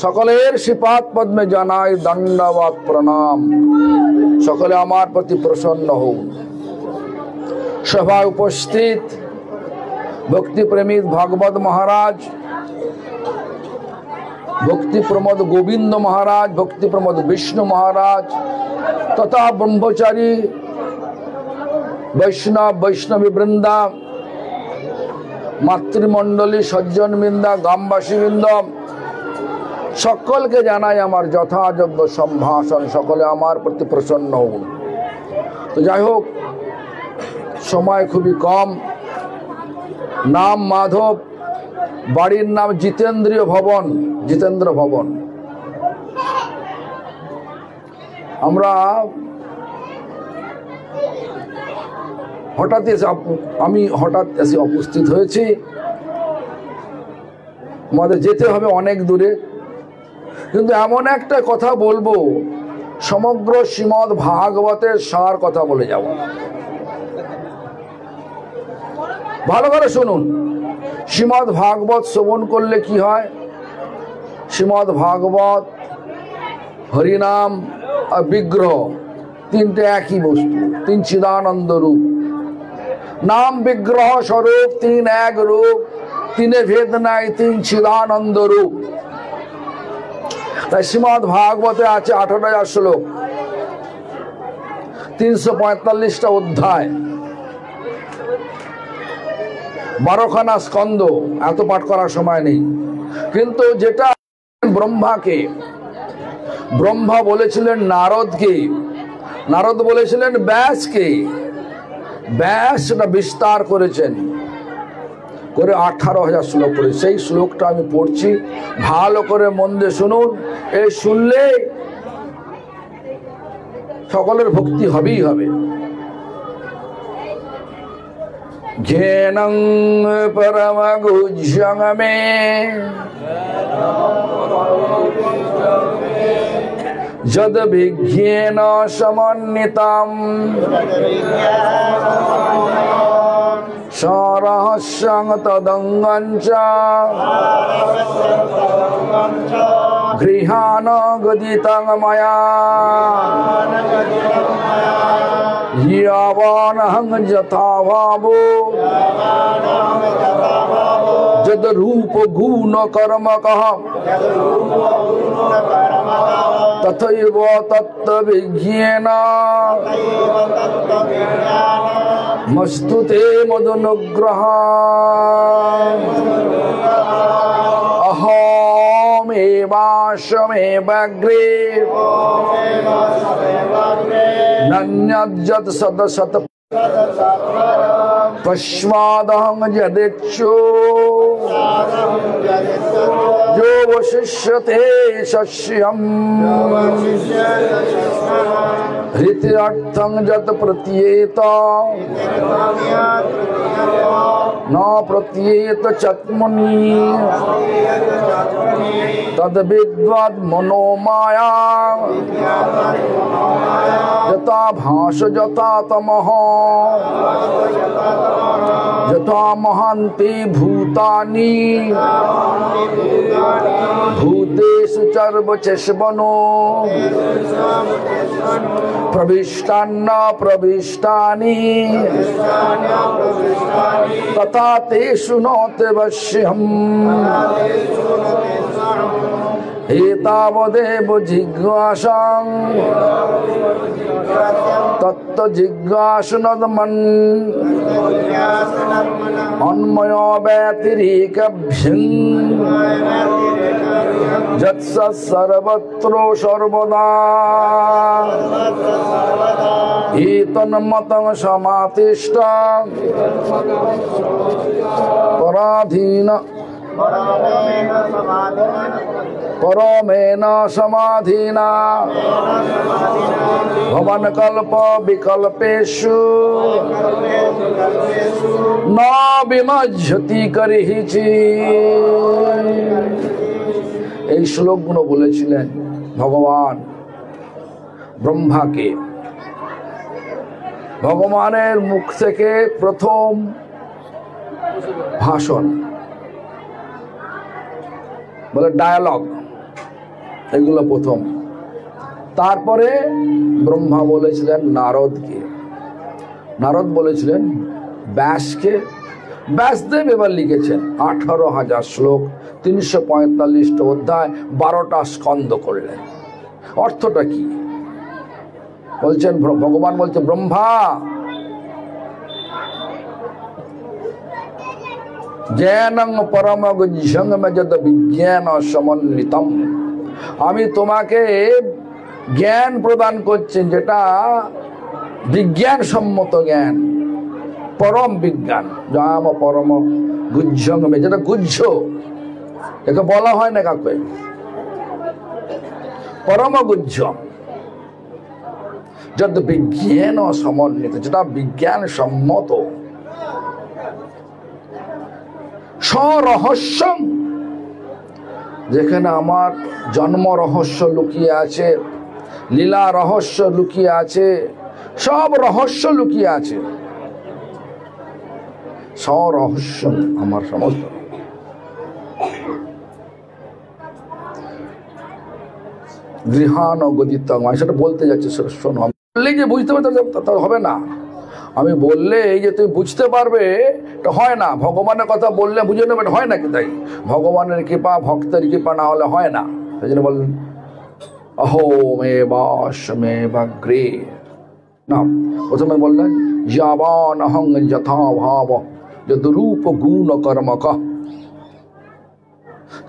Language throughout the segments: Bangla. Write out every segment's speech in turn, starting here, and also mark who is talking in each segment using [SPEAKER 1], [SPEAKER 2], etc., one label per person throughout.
[SPEAKER 1] সকলের শ্রীপাদ পদ্মে জানাই দণ্ডবৎ প্রণাম। সকলে আমার প্রতি প্রসন্ন হন। সভায় উপস্থিত ভক্তিপ্রেমিক ভাগবত মহারাজ, ভক্তি প্রমোদ গোবিন্দ মহারাজ, ভক্তি প্রমোদ বিষ্ণু মহারাজ তথা ব্রহ্মচারী বৈষ্ণব বৈষ্ণবী বৃন্দা, মাতৃমণ্ডলী, সজ্জন বৃন্দা, গ্রামবাসী বৃন্দ, সকলকে জানাই আমার যথাযোগ্য সম্ভাষণ। সকলে আমার প্রতি প্রসন্ন হন। তো যাই হোক, সময় খুবই কম। নাম মাধব, বাড়ির নাম জিতেন্দ্রীয় ভবন, জিতেন্দ্র ভবন। আমরা আমি হঠাৎ এসে উপস্থিত হয়েছি। আমাদের যেতে হবে অনেক দূরে, কিন্তু এমন একটা কথা বলবো, সমগ্র শ্রীমদ্ ভাগবতের সার কথা বলে যাব। ভালো করে শুনুন। শ্রীমদ্ ভাগবত শ্রবণ করলে কি হয়? শ্রীমদ্ ভাগবত, হরিনাম আর বিগ্রহ তিনটে একই বস্তু, তিন চিদানন্দ রূপ। নাম বিগ্রহ স্বরূপ তিন এক রূপ, তিনে ভেদ নাই, তিন চিদানন্দ রূপ। তাই শ্রীমদ্ ভাগবতে আছে 18,000 শ্লোক, 345টা অধ্যায়, 12খানা স্কন্ধ। এত পাঠ করার সময় নেই। কিন্তু যেটা ব্রহ্মাকে, ব্রহ্মা বলেছিলেন নারদকে, নারদ বলেছিলেন ব্যাসকে, ব্যাস সেটা বিস্তার করেছেন করে 18,000 শ্লোক করে। সেই শ্লোকটা আমি পড়ছি, ভালো করে মন দিয়ে শুনুন। এই শুনলে সকলের ভক্তি হবেই হবে। জ্ঞানং পরমগুহ্যং মে যদ বিজ্ঞেন সমন্বিতম সরহস্যং তদঙ্গং চ গৃহাণ গদিতং ময়া ইয়াবানহং যথা ভাবো যদ রূপ গুণ কর্মকঃ তথৈব তত্ত্ববিজ্ঞেন মস্তুতে মদনুগ্রহ অহমেবাশ্বমেবাগ্রে নন্যজ্জত সদসত পশ্চাদহং যদিচ্ছু यो वशिष्यते शस्यम् हृत्यर्थं यत् प्रतीयेत न प्रतीयेत चत्मुनि तद्विद्वद् मनोमाया यथा भास यथा तमः यथा महान्ति भूतानि भूतेषु चर्वचेष्वनो प्रविष्टान्न प्रविष्टानि तथा तेषु न तेवश्यम् एतावदेव जिज्ञासां तत्त जिज्ञासुनदमन् अन्मयो व्यतिरेकभ्यं यत्सत् सर्वत्र सर्वदा एतन्मतं समातिष्ठ पराधीन परमेन समाधिना भवन कल्प विकल्पेषु न विमज्जति करिहिचि। এই শ্লোকগুলো বলেছিলেন ভগবান ব্রহ্মাকে। ভগবানের মুখ থেকে প্রথম ভাষণ। বলে ডায়ালগ, এগুলো প্রথম। তারপরে ব্রহ্মা বলেছিলেন নারদকে, নারদ বলেছিলেন ব্যাসকে। ব্যাসদেব এবার লিখেছেন 18,000 শ্লোক, 345টা অধ্যায়, 12টা স্কন্ধ করলেন। অর্থটা কি বলছেন? ভগবান বলছে ব্রহ্মা জ্ঞানং পরম গুহ্যং যদ বিজ্ঞান সমন্বিতম, আমি তোমাকে জ্ঞান প্রদান করছি যেটা বিজ্ঞান সম্মত জ্ঞান, পরম বিজ্ঞান। জাম পরম গুহ্যং, যেটা গুহ্য, একে বলা হয় না কাউকে, পরম গুহ্য যদ বিজ্ঞান সমন্বিত, যেটা বিজ্ঞান সম্মত। স্বরহস্য, যেখানে আমার জন্ম রহস্য লুকিয়ে আছে, লীলা রহস্য লুকিয়ে আছে, সব রহস্য লুকিয়ে আছে। স্বরহস্য আমার সমস্ত। গৃহান গদিত, সেটা বলতে যাচ্ছে, শোনো। বললেই যে বুঝতে পারতে হবে না, আমি বললে এই যে তুমি বুঝতে পারবে এটা হয় না। ভগবানের কথা বললে বুঝে নেবে, এটা হয় নাকি? তাই ভগবানের কৃপা, ভক্তের কৃপা না হলে হয় না। সেই জন্য বললেন অহো মে বাস মে বাগ্রে না। প্রথমে বললেন যাবান অহং যথা ভাব যদ রূপ গুণ কর্মক,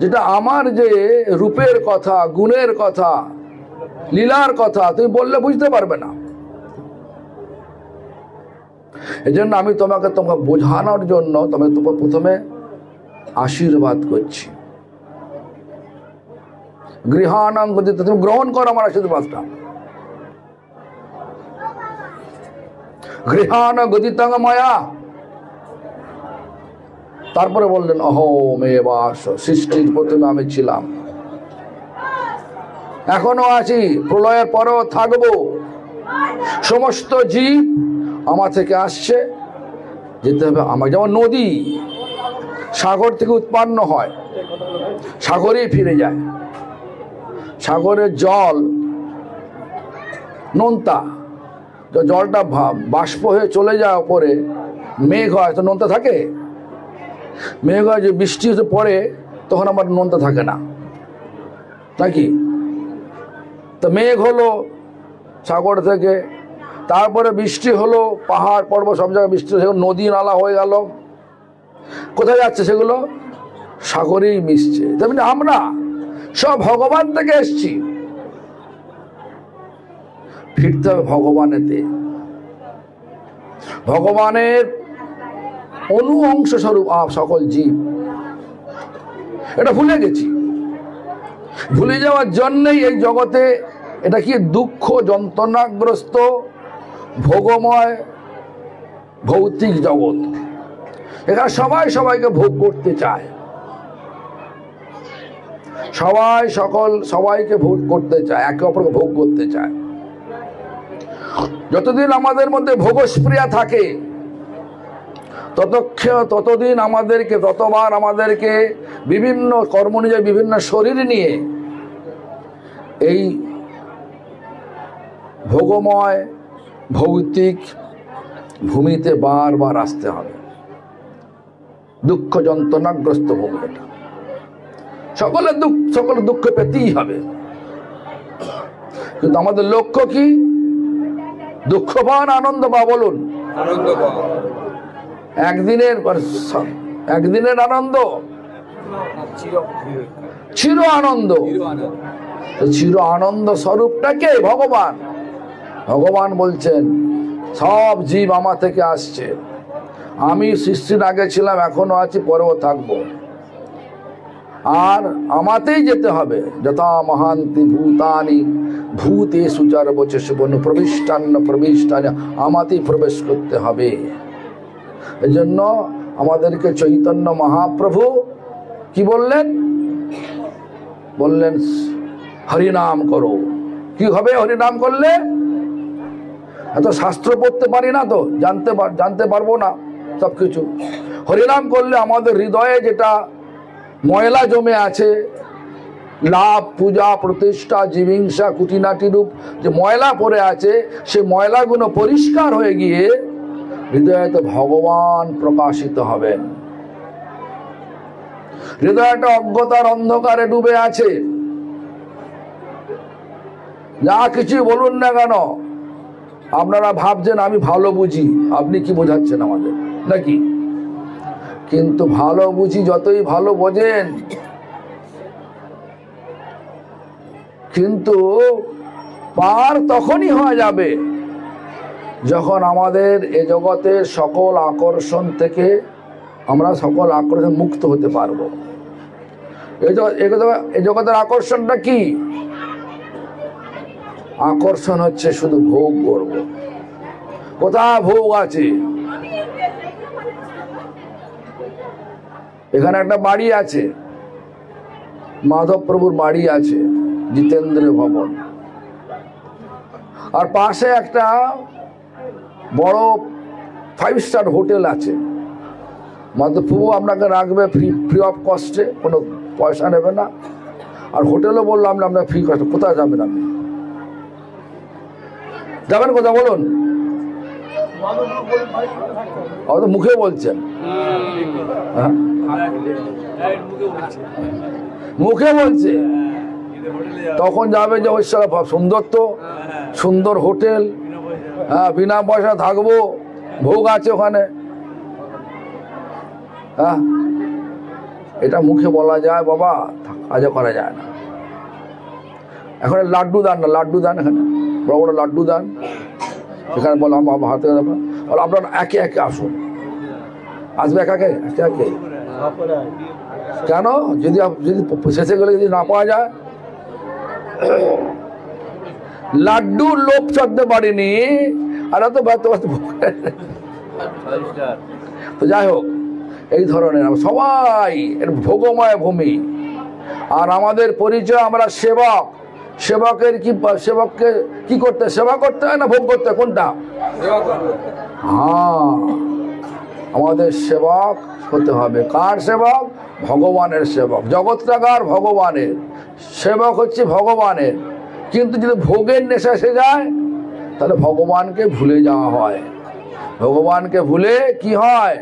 [SPEAKER 1] যেটা আমার যে রূপের কথা, গুণের কথা, লীলার কথা তুমি বললে বুঝতে পারবে না। এই জন্য আমি তোমাকে বোঝানোর জন্য তোমাকে প্রথমে আশীর্বাদ করছি। গৃহাণং গদিত, তুমি গ্রহণ করো আমার আশীর্বাদটা। গৃহাণ গদিতং মায়া। তারপরে বললেন অহো মে বাস, সৃষ্টির প্রথমে আমি ছিলাম, এখনো আছি, প্রলয়ের পরেও থাকবো। সমস্ত জীব আমার থেকে আসছে, যেতে হবে আমার। যেমন নদী সাগর থেকে উৎপন্ন হয়, সাগরেই ফিরে যায়। সাগরের জল নোনতা, জলটা বাষ্প হয়ে চলে যায় ওপরে, মেঘ হয় তো নোনতা থাকে? মেঘ হয় যে বৃষ্টি হতে পড়ে, তখন আমার নোনতা থাকে না, নাকি? তো মেঘ হলো সাগর থেকে, তারপরে বৃষ্টি হলো, পাহাড় পর্বত সব জায়গায় বৃষ্টি, সেগুলো নদী নালা হয়ে গেল। কোথায় যাচ্ছে সেগুলো? সাগরেই মিশছে। তেমনি আমরা সব ভগবান থেকে এসছি, ফিরতে হবে ভগবানেতে। ভগবানের অনু অংশ স্বরূপ সকল জীব, এটা ভুলে গেছি। ভুলে যাওয়ার জন্যই এই জগতে এটা কি দুঃখ যন্ত্রণাগ্রস্ত ভোগময় ভৌতিক জগৎ। এখানে সবাই সবাইকে ভোগ করতে চায়, সবাইকে ভোগ করতে চায়, একে অপরকে ভোগ করতে চায়। যতদিন আমাদের মধ্যে ভোগস্প্রিয়া থাকে, ততদিন ততবার আমাদেরকে বিভিন্ন কর্ম অনুযায়ী বিভিন্ন শরীর নিয়ে এই ভোগময় ভৌতিক ভূমিতে বারবার আসতে হবে। দুঃখ যন্ত্রণাগ্রস্ত ভূমি এটা, সকলের দুঃখ পেতেই হবে। কিন্তু আমাদের লক্ষ্য কি? দুঃখ পান আনন্দ পা, বলুন। একদিনের আনন্দ, চির আনন্দ। চির আনন্দ স্বরূপটাকে ভগবান। ভগবান বলছেন সব জীব আমার থেকে আসছে, আমি সৃষ্টির আগে ছিলাম, এখনো আছি, পরেও থাকবো, আর আমাতেই যেতে হবে। যথা মহান্তি ভূতানি ভূতে সুচার বচে সুবর্ণ প্রবিষ্টান্য, আমাতেই প্রবেশ করতে হবে। এই জন্য আমাদেরকে চৈতন্য মহাপ্রভু কি বললেন? বললেন হরিনাম করো। কি হবে হরিনাম করলে? এত শাস্ত্র পড়তে পারি না তো, জানতে পারবো না সবকিছু। হরিনাম করলে আমাদের হৃদয়ে যেটা ময়লা জমে আছে, লাভ, পূজা, প্রতিষ্ঠা, জীবিংসা, কুটিনাটি রূপ যে ময়লা পড়ে আছে, সে ময়লাগুলো পরিষ্কার হয়ে গিয়ে হৃদয়তে ভগবান প্রকাশিত হবেন। হৃদয়টা অজ্ঞতার অন্ধকারে ডুবে আছে। যা কিছু বলুন না কেন, আপনারা ভাবছেন আমি ভালো বুঝি, আপনি কি বোঝাচ্ছেন আমাদের নাকি? কিন্তু ভালো বুঝি যতই ভালো বোঝেন, কিন্তু পার তখনই হয়ে যাবে যখন আমাদের এ জগতের সকল আকর্ষণ থেকে আমরা সকল আকর্ষণ মুক্ত হতে পারবো। এই জগতের আকর্ষণটা কি? আকর্ষণ হচ্ছে শুধু ভোগ করব। কোথায় ভোগ আছে? এখানে একটা বাড়ি আছে, মাধব প্রভুর বাড়ি আছে, জিতেন্দ্র ভবন, আর পাশে একটা বড় 5 স্টার হোটেল আছে। মাধব প্রভু আপনাকে রাখবে ফ্রি অফ কস্টে, কোনো পয়সা নেবে না। আর হোটেলও বললাম না আপনার ফ্রি কস্টে। কোথায় যাবেন আপনি? যাবেন কোথায় বলুন? তো মুখে বলছেন, মুখে বলছে, তখন যাবে যে ওই সুন্দর, তো সুন্দর হোটেল, হ্যাঁ, বিনা পয়সা থাকবো, ভোগ আছে ওখানে। হ্যাঁ, এটা মুখে বলা যায় বাবা, কাজে করা যায় না। এখন লাড্ডু দান না, লাড্ডু দান, এখানে বড় বড় লাড্ডু দান। সেখানে বলো আমার হাতে বলো আপনারা একে একে আসুন। আসবে একে একে একে একে কেন? যদি শেষে গেলে যদি না পাওয়া যায়, লাড্ডু লোভ চড়তে পারিনি, আর তো যাই হোক, এই ধরনের সবাই ভোগময় ভূমি। আর আমাদের পরিচয়, আমরা সেবক। সেবকের কি, সেবককে কি করতে, সেবা করতে হয় না ভোগ করতে? কোনটা? হ্যাঁ, আমাদের সেবক হতে হবে। কার সেবক? ভগবানের সেবক। জগৎটাকার ভগবানের সেবক হচ্ছে ভগবানের। কিন্তু যদি ভোগের নেশা এসে যায়, তাহলে ভগবানকে ভুলে যাওয়া হয়। ভগবানকে ভুলে কি হয়?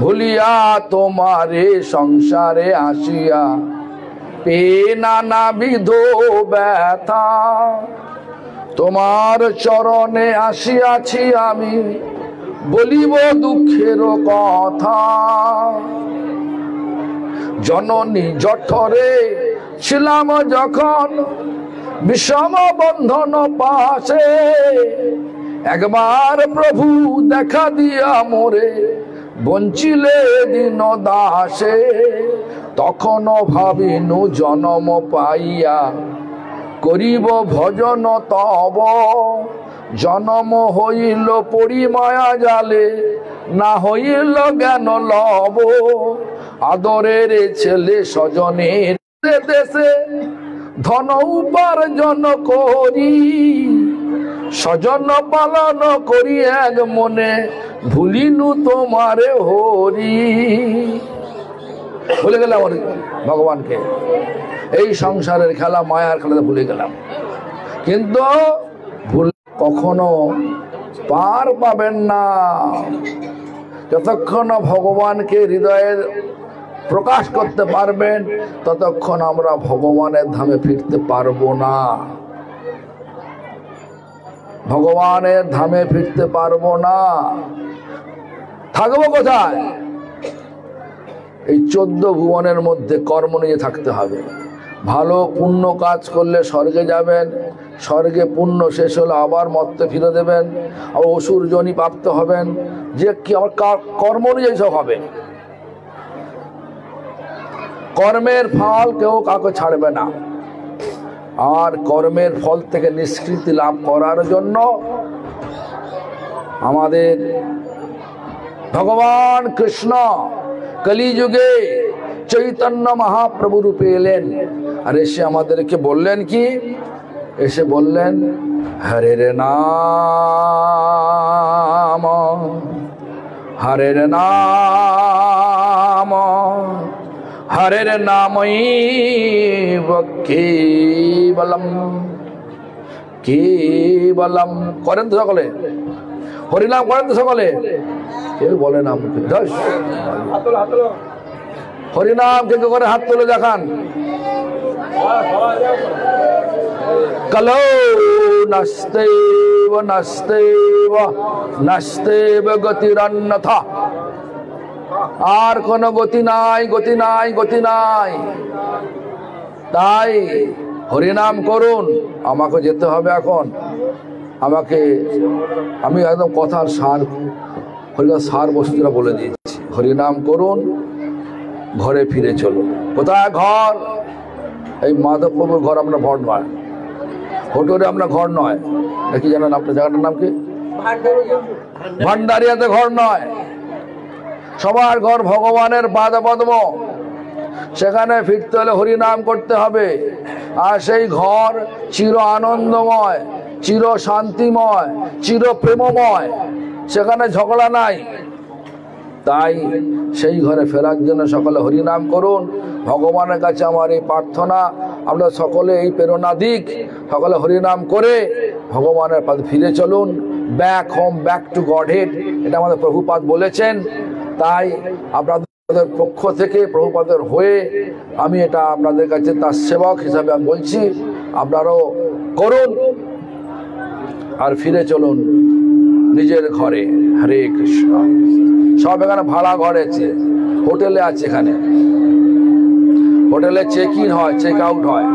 [SPEAKER 1] ভুলিয়া তোমারে সংসারে আসিয়া পে নানাবিধ ব্যথা, তোমার চরণে আসিয়াছি আমি, বলিব দুঃখের কথা। জননী জঠরে ছিলাম যখন, বিষম বন্ধন পাশে, একবার প্রভু দেখা দিয়া মোরে, বঞ্চিলে দিন দাসে। তখন ভাবিনু জনম পাইয়া, করিব ভজন তব। জনম হইল পরিমায়া জালে, না হইল জ্ঞান লব। আদরের ছেলে স্বজনের দেশে, ধন উপার্জন করি, স্বজন পালন করি এক মনে, ভুলিনু তোমারে হরি। ভুলে গেলাম ভগবানকে, এই সংসারের খেলা, মায়ার খেলাতে ভুলে গেলাম। কিন্তু ভুল কখনো পার পাবেন না যতক্ষণ ভগবানকে হৃদয়ের প্রকাশ করতে পারবেন, ততক্ষণ আমরা ভগবানের ধামে ফিরতে পারবো না। ভগবানের ধামে ফিরতে পারবো না। থাকবো কোথায়? এই 14 ভুবনের মধ্যে কর্ম নিয়ে থাকতে হবে। ভালো পুণ্য কাজ করলে স্বর্গে যাবেন, স্বর্গে পুণ্য শেষ হলে আবার মর্তে ফিরে দেবেন, আবার অসুর জনি প্রাপ্ত হবেন। যে কি আমার কর্ম অনুযায়ী সব হবে। কর্মের ফল কেউ কাউকে ছাড়বে না। আর কর্মের ফল থেকে নিষ্কৃতি লাভ করার জন্য আমাদের ভগবান কৃষ্ণ কলিযুগে চৈতন্য মহাপ্রভু রূপে এলেন। আর এসে আমাদেরকে বললেন কি? এসে বললেন, হরের নাম, হরের নাম, হরের নামই কেবলম কেবলম। করেন তো সকলে? হরিনাম করেন তো সকলে? কেউ বলে না মুখে। হরিনাম কে করে হাত তুলে দেখান। কলো নস্তেব নস্তেব নস্তেব গতিরন্যথা। আর কোন গতি নাই, গতি নাই, গতি নাই। তাই হরিনাম করুন। আমাকে যেতে হবে এখন। আমি একদম কথার সার বস্তুটা বলে দিয়েছি। হরিনাম করুন, ঘরে ফিরে চলুন। কোথায় ঘর? এই মাধববাবুর ঘর আপনার ঘর নয়, হোটেলে আপনার ঘর নয়। নাকি জানেন আপনার জায়গাটার নাম কি? ভান্ডারিয়াতে ঘর নয়। সবার ঘর ভগবানের পাদ পদ্ম। সেখানে ফিরতে হলে হরিনাম করতে হবে। আর সেই ঘর চির আনন্দময়, চির শান্তিময়, চির প্রেমময়। সেখানে ঝগড়া নাই। তাই সেই ঘরে ফেরার জন্য সকলে হরিনাম করুন। ভগবানের কাছে আমার এই প্রার্থনা, আমরা সকলে এই প্রেরণা দিক। সকলে হরিনাম করে ভগবানের পাদ ফিরে চলুন। Back home, back to god head, এটা আমাদের প্রভুপাদ বলেছেন। তাই আপনাদের পক্ষ থেকে, প্রভুপাদের হয়ে আমি এটা আপনাদের কাছে তার সেবক হিসাবে আমি বলছি, আপনারাও করুন আর ফিরে চলুন নিজের ঘরে। হরে কৃষ্ণ। সব এখানে ভাড়া ঘরে আছে, হোটেলে আছে। এখানে হোটেলে চেক ইন হয়, চেক আউট হয়।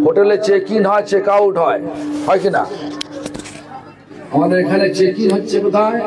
[SPEAKER 1] হোটেলে চেক ইন হয়, চেক আউট হয়, হয় কিনা? আমাদের এখানে চেক ইন হচ্ছে কোথায়?